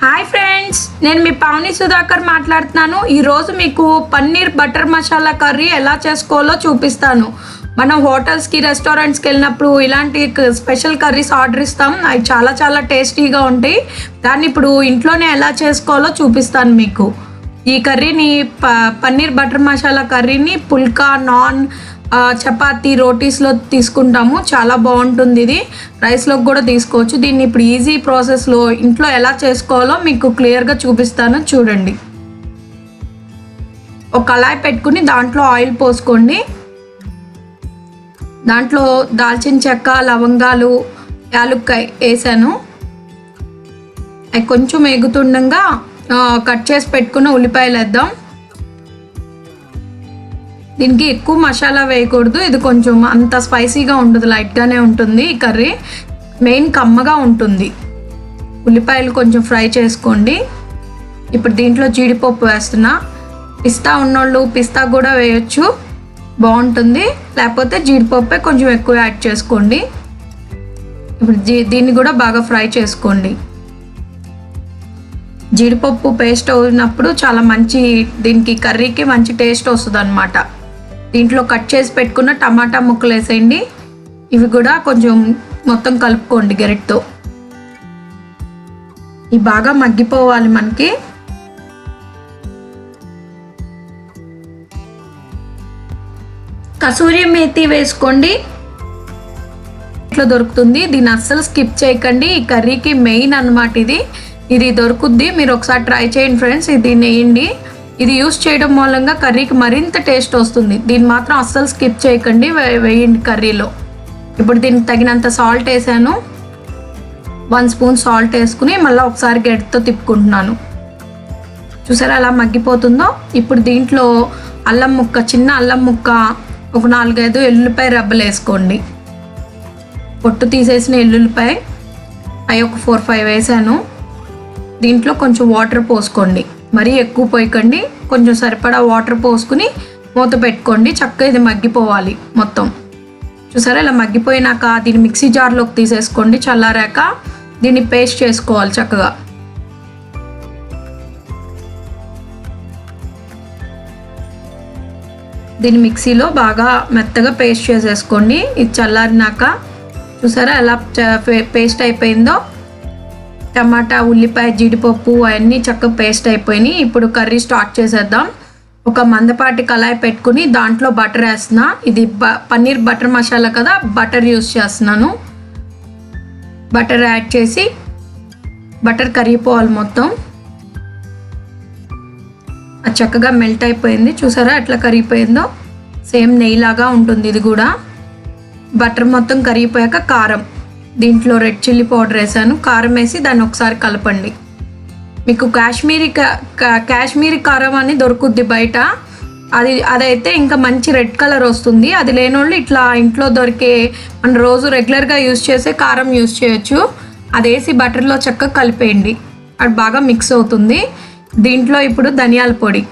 Hi friends, నేను మీ పావని సుధాకర్ మాట్లాడుతున్నాను. ఈరోజు మీకు పన్నీర్ బటర్ మసాలా కర్రీ ఎలా చేసుకోవాలో చూపిస్తాను. మనం హోటల్స్కి రెస్టారెంట్స్కి వెళ్ళినప్పుడు ఇలాంటి స్పెషల్ కర్రీస్ ఆర్డర్ ఇస్తాం. అవి చాలా చాలా టేస్టీగా ఉంటాయి. దాన్ని ఇప్పుడు ఇంట్లోనే ఎలా చేసుకోవాలో చూపిస్తాను మీకు. ఈ కర్రీని పన్నీర్ బటర్ మసాలా కర్రీని పుల్కా, నాన్, చపాతీ, రోటీస్లో తీసుకుంటాము. చాలా బాగుంటుంది. ఇది రైస్లోకి కూడా తీసుకోవచ్చు. దీన్ని ఇప్పుడు ఈజీ ప్రాసెస్లో ఇంట్లో ఎలా చేసుకోవాలో మీకు క్లియర్గా చూపిస్తాను, చూడండి. ఒక కళాయి పెట్టుకుని దాంట్లో ఆయిల్ పోసుకోండి. దాంట్లో దాల్చిన చెక్క, లవంగాలు, యాలుక్కాయ వేసాను. అవి కొంచెం ఎగుతుండగా కట్ చేసి పెట్టుకున్న ఉల్లిపాయలు వేద్దాం. దీనికి ఎక్కువ మసాలా వేయకూడదు. ఇది కొంచెం అంత స్పైసీగా ఉండదు, లైట్గానే ఉంటుంది. ఈ కర్రీ మెయిన్ కమ్మగా ఉంటుంది. ఉల్లిపాయలు కొంచెం ఫ్రై చేసుకోండి. ఇప్పుడు దీంట్లో జీడిపప్పు వేస్తున్నా. పిస్తా ఉన్నోళ్ళు పిస్తా కూడా వేయచ్చు, బాగుంటుంది. లేకపోతే జీడిపప్పే కొంచెం ఎక్కువ యాడ్ చేసుకోండి. ఇప్పుడు దీన్ని కూడా బాగా ఫ్రై చేసుకోండి. జీడిపప్పు పేస్ట్ అయినప్పుడు చాలా మంచి, దీనికి కర్రీకి మంచి టేస్ట్ వస్తుంది అన్నమాట. దీంట్లో కట్ చేసి పెట్టుకున్న టమాటా ముక్కలు వేసేయండి. ఇవి కూడా కొంచెం మొత్తం కలుపుకోండి గరిటతో. ఇవి బాగా మగ్గిపోవాలి మనకి. కసూరి మేతి వేసుకోండి. ఇట్లా దొరుకుతుంది. దీన్ని అస్సలు స్కిప్ చేయకండి. ఈ కర్రీకి మెయిన్ అన్నమాట ఇది దొరుకుద్ది. మీరు ఒకసారి ట్రై చేయండి ఫ్రెండ్స్. దీన్ని వేయండి. ఇది యూస్ చేయడం మూలంగా కర్రీకి మరింత టేస్ట్ వస్తుంది. దీన్ని మాత్రం అస్సలు స్కిప్ చేయకండి, వేయండి కర్రీలో. ఇప్పుడు దీనికి తగినంత సాల్ట్ వేసాను. 1 స్పూన్ సాల్ట్ వేసుకుని మళ్ళీ ఒకసారి గరిటెతో తిప్పుకుంటున్నాను. చూసారా ఎలా మగ్గిపోతుందో. ఇప్పుడు దీంట్లో అల్లం ముక్క, చిన్న అల్లం ముక్క, ఒక 4-5 ఎల్లుల్లిపాయ రెబ్బలు వేసుకోండి. పొట్టు తీసేసిన ఎల్లుల్లిపాయ అవి ఒక 4-5 వేసాను. దీంట్లో కొంచెం వాటర్ పోసుకోండి. మరీ ఎక్కువ పోయకండి, కొంచెం సరిపడా వాటర్ పోసుకుని మూత పెట్టుకోండి. చక్కగా ఇది మగ్గిపోవాలి మొత్తం. చూసారా ఇలా మగ్గిపోయినాక దీన్ని మిక్సీ జార్లోకి తీసేసుకోండి. చల్లారాక దీన్ని పేస్ట్ చేసుకోవాలి చక్కగా. దీన్ని మిక్సీలో బాగా మెత్తగా పేస్ట్ చేసేసుకోండి. ఇది చల్లారినాక చూసారా ఎలా పేస్ట్ అయిపోయిందో. టమాటా, ఉల్లిపాయ, జీడిపప్పు అవన్నీ చక్కగా పేస్ట్ అయిపోయినాయి. ఇప్పుడు కర్రీ స్టార్ట్ చేసేద్దాం. ఒక మందపాటి కళాయి పెట్టుకుని దాంట్లో బటర్ వేస్తున్నా. ఇది పన్నీర్ బటర్ మసాలా కదా, బటర్ యూస్ చేస్తున్నాను. బటర్ యాడ్ చేసి బటర్ కరిగిపోవాలి మొత్తం. అది చక్కగా మెల్ట్ అయిపోయింది. చూసారా ఎట్లా కరిగిపోయిందో. సేమ్ నెయ్యిలాగా ఉంటుంది ఇది కూడా. బటర్ మొత్తం కరిగిపోయాక కారం, దీంట్లో రెడ్ చిల్లీ పౌడర్ వేసాను. కారం వేసి దాన్ని ఒకసారి కలపండి. మీకు కాశ్మీరీ కారం అని దొరుకుద్ది బయట. అదైతే ఇంకా మంచి రెడ్ కలర్ వస్తుంది. అది లేనోళ్ళు ఇట్లా ఇంట్లో దొరికే మన రోజు రెగ్యులర్గా యూజ్ చేసే కారం యూజ్ చేయొచ్చు. అది వేసి బటర్లో చక్కగా కలిపేయండి. అది బాగా మిక్స్ అవుతుంది. దీంట్లో ఇప్పుడు ధనియాల పొడి,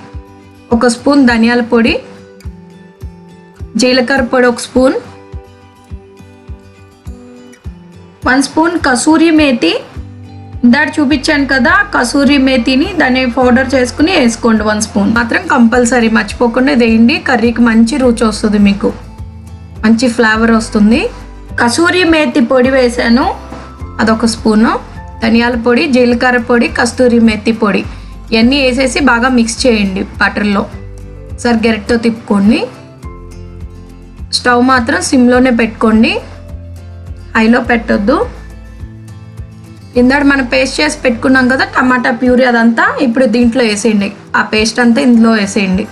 1 స్పూన్ ధనియాల పొడి, జీలకర్ర పొడి 1 స్పూన్, 1 స్పూన్ కసూరి మేతి. ఇందాక చూపించాను కదా కసూరి మేతిని, దాన్ని పౌడర్ చేసుకుని వేసుకోండి. 1 స్పూన్ మాత్రం కంపల్సరీ మర్చిపోకుండా వేయండి. కర్రీకి మంచి రుచి వస్తుంది, మీకు మంచి ఫ్లేవర్ వస్తుంది. కసూరి మేతి పొడి వేసాను, అదొక స్పూను. ధనియాల పొడి, జీలకర్ర పొడి, కస్తూరి మేతి పొడి ఇవన్నీ వేసేసి బాగా మిక్స్ చేయండి బటర్లో. సరే గరిటెతో తిప్పుకోండి. స్టవ్ మాత్రం సిమ్లోనే పెట్టుకోండి, హైలో పెట్టొద్దు. ఇందాక మనం పేస్ట్ చేసి పెట్టుకున్నాం కదా టమాటా ప్యూరీ, అదంతా ఇప్పుడు దీంట్లో వేసేయండి. ఆ పేస్ట్ అంతా ఇందులో వేసేయండి.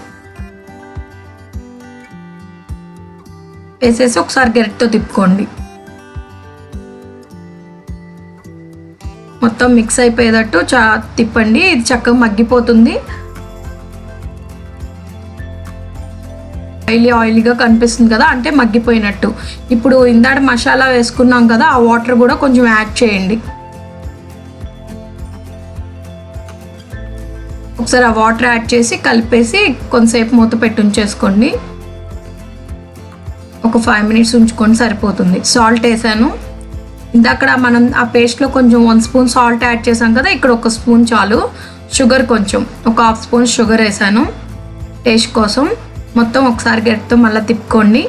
వేసేసి ఒకసారి గరిటెతో తిప్పుకోండి. మొత్తం మిక్స్ అయిపోయేటట్టు తిప్పండి. ఇది చక్కగా మగ్గిపోతుంది. ఆయిలీగా కనిపిస్తుంది కదా, అంటే మగ్గిపోయినట్టు. ఇప్పుడు ఇందాక మసాలా వేసుకున్నాం కదా, ఆ వాటర్ కూడా కొంచెం యాడ్ చేయండి. ఒకసారి ఆ వాటర్ యాడ్ చేసి కలిపేసి కొంతసేపు మూత పెట్టి ఉంచేసుకోండి. ఒక 5 మినిట్స్ ఉంచుకొని సరిపోతుంది. సాల్ట్ వేసాను. ఇందాక మనం ఆ పేస్ట్లో కొంచెం 1 స్పూన్ సాల్ట్ యాడ్ చేసాం కదా, ఇక్కడ 1 స్పూన్ చాలు. షుగర్ కొంచెం ఒక 1/2 స్పూన్ షుగర్ వేసాను టేస్ట్ కోసం. మొత్తం ఒకసారి గరిటెతో మళ్ళీ తిప్పుకోండి.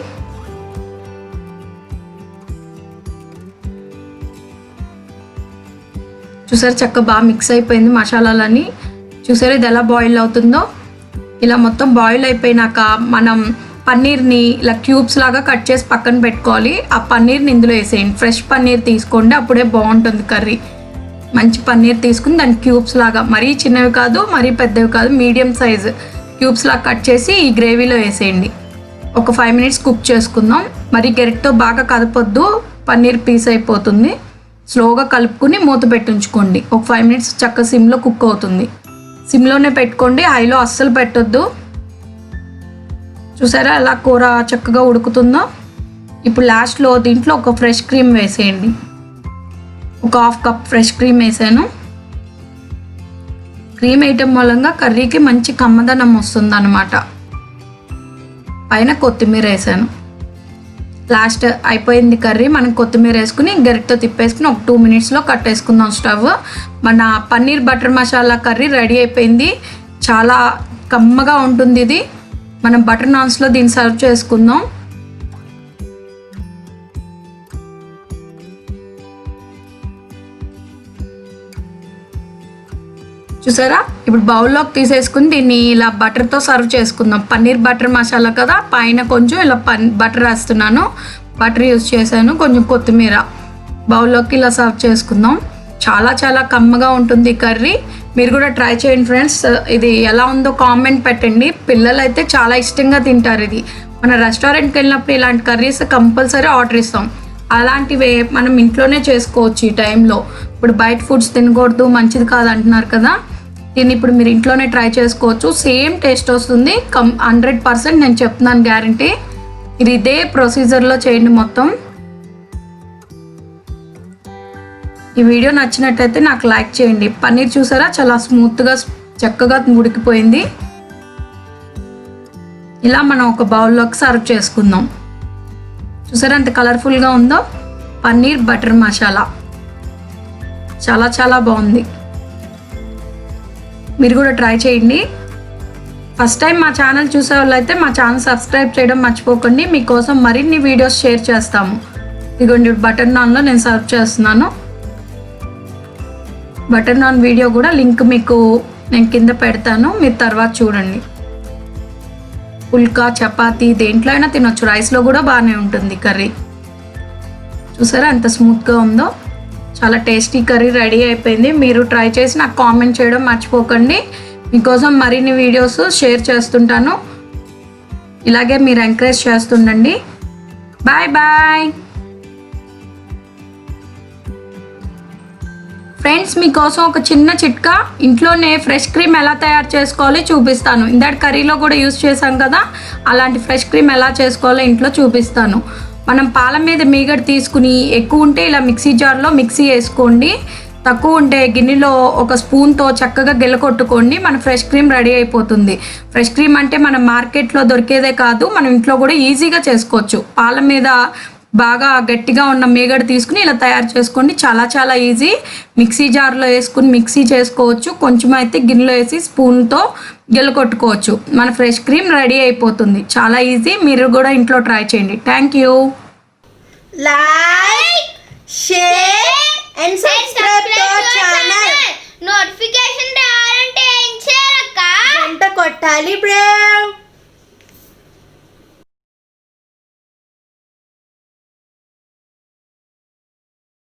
చూసారు చక్కగా బాగా మిక్స్ అయిపోయింది మసాలాలని. చూసారు ఇది ఎలా బాయిల్ అవుతుందో. ఇలా మొత్తం బాయిల్ అయిపోయినాక మనం పన్నీర్ని ఇలా క్యూబ్స్ లాగా కట్ చేసి పక్కన పెట్టుకోవాలి. ఆ పన్నీర్ని ఇందులో వేసేయండి. ఫ్రెష్ పన్నీర్ తీసుకోండి, అప్పుడే బాగుంటుంది కర్రీ. మంచి పన్నీర్ తీసుకుని దాన్ని క్యూబ్స్ లాగా, మరీ చిన్నవి కాదు మరీ పెద్దవి కాదు, మీడియం సైజు క్యూబ్స్ లాగా కట్ చేసి ఈ గ్రేవీలో వేసేయండి. ఒక 5 మినిట్స్ కుక్ చేసుకుందాం. మరి గరిటెతో బాగా కదపొద్దు, పన్నీర్ పీస్ అయిపోతుంది. స్లోగా కలుపుకుని మూత పెట్టించుకోండి. ఒక 5 మినిట్స్ చక్కగా సిమ్లో కుక్ అవుతుంది. సిమ్లోనే పెట్టుకోండి, హైలో అస్సలు పెట్టొద్దు. చూసారా ఎలా కూర చక్కగా ఉడుకుతుందో. ఇప్పుడు లాస్ట్లో దీంట్లో ఒక ఫ్రెష్ క్రీమ్ వేసేయండి. ఒక 1/2 కప్ ఫ్రెష్ క్రీమ్ వేసాను. క్రీమ్ వేయటం మూలంగా కర్రీకి మంచి కమ్మదనం వస్తుంది అన్నమాట. పైన కొత్తిమీర వేసాను. లాస్ట్ అయిపోయింది కర్రీ. మనం కొత్తిమీర వేసుకుని గరిటెతో తిప్పేసుకుని ఒక 2 మినిట్స్లో కట్టేసుకుందాం స్టవ్. మన paneer butter masala curry ready అయిపోయింది. చాలా కమ్మగా ఉంటుంది ఇది. మనం బటర్ నాన్స్లో దీన్ని సర్వ్ చేసుకుందాం. చూసారా ఇప్పుడు బౌల్లోకి తీసేసుకుని దీన్ని ఇలా బటర్తో సర్వ్ చేసుకుందాం. పన్నీర్ బటర్ మసాలా కదా, పైన కొంచెం ఇలా బటర్ వేస్తున్నాను. బటర్ యూజ్ చేశాను, కొంచెం కొత్తిమీర. బౌల్లోకి ఇలా సర్వ్ చేసుకుందాం. చాలా చాలా కమ్మగా ఉంటుంది ఈ కర్రీ. మీరు కూడా ట్రై చేయండి ఫ్రెండ్స్. ఇది ఎలా ఉందో కామెంట్ పెట్టండి. పిల్లలు అయితే చాలా ఇష్టంగా తింటారు ఇది. మన రెస్టారెంట్కి వెళ్ళినప్పుడు ఇలాంటి కర్రీస్ కంపల్సరీ ఆర్డర్ ఇస్తాం. అలాంటివే మనం ఇంట్లోనే చేసుకోవచ్చు ఈ టైంలో. ఇప్పుడు బయట ఫుడ్స్ తినకూడదు, మంచిది కాదు అంటున్నారు కదా, దీన్ని ఇప్పుడు మీరు ఇంట్లోనే ట్రై చేసుకోవచ్చు. సేమ్ టేస్ట్ వస్తుంది 100%. నేను చెప్తున్నాను, గ్యారంటీ. ఇది ఇదే ప్రొసీజర్లో చేయండి మొత్తం. ఈ వీడియో నచ్చినట్టయితే నాకు లైక్ చేయండి. పన్నీర్ చూసారా చాలా స్మూత్గా చక్కగా ఉడికిపోయింది. ఇలా మనం ఒక బౌల్లోకి సర్వ్ చేసుకుందాం. చూసారా ఎంత కలర్ఫుల్గా ఉందో. పన్నీర్ బటర్ మసాలా చాలా చాలా బాగుంది. మీరు కూడా ట్రై చేయండి. ఫస్ట్ టైం మా ఛానల్ చూసే వాళ్ళైతే మా ఛానల్ సబ్స్క్రైబ్ చేయడం మర్చిపోకండి. మీకోసం మరిన్ని వీడియోస్ షేర్ చేస్తాము. ఇదిగోండి బటర్ నాన్లో నేను సర్వ్ చేస్తున్నాను. బటర్ నాన్ వీడియో కూడా లింక్ మీకు నేను కింద పెడతాను, మీరు తర్వాత చూడండి. పుల్కా చపాతీ దేంట్లో అయినా తినొచ్చు, రైస్లో కూడా బాగానే ఉంటుంది కర్రీ. చూసారా ఎంత స్మూత్గా ఉందో. చాలా టేస్టీ కర్రీ రెడీ అయిపోయింది. మీరు ట్రై చేసి నాకు కామెంట్ చేయడం మర్చిపోకండి. మీకోసం మరిన్ని వీడియోస్ షేర్ చేస్తుంటాను. ఇలాగే మీరు ఎంకరేజ్ చేస్తుండండి. Bye bye friends. మీకోసం ఒక చిన్న చిట్కా, ఇంట్లోనే ఫ్రెష్ క్రీమ్ ఎలా తయారు చేసుకోవాలో చూపిస్తాను. ఇందాక కర్రీలో కూడా యూజ్ చేసాం కదా, అలాంటి ఫ్రెష్ క్రీమ్ ఎలా చేసుకోవాలో ఇంట్లో చూపిస్తాను. మనం పాల మీద మీగడ తీసుకుని ఎక్కువ ఉంటే ఇలా మిక్సీ జార్లో మిక్సీ వేసుకోండి. తక్కువ ఉంటే గిన్నెలో ఒక స్పూన్తో చక్కగా గిల్లకొట్టుకోండి. మన ఫ్రెష్ క్రీమ్ రెడీ అయిపోతుంది. ఫ్రెష్ క్రీమ్ అంటే మనం మార్కెట్లో దొరికేదే కాదు, మనం ఇంట్లో కూడా ఈజీగా చేసుకోవచ్చు. పాల మీద బాగా గట్టిగా ఉన్న మీగడ తీసుకుని ఇలా తయారు చేసుకోండి. చాలా చాలా ఈజీ. మిక్సీ జార్లో వేసుకుని మిక్సీ చేసుకోవచ్చు. కొంచెం అయితే గిన్నెలో వేసి స్పూన్తో గిల్లకొట్టుకోవచ్చు. మన ఫ్రెష్ క్రీమ్ రెడీ అయిపోతుంది. చాలా ఈజీ. మీరు కూడా ఇంట్లో ట్రై చేయండి. Thank you. Like, share and subscribe to our channel. Notification రావాలంటే ఏం చేయాలక్క? గంట కొట్టాలి బ్రో.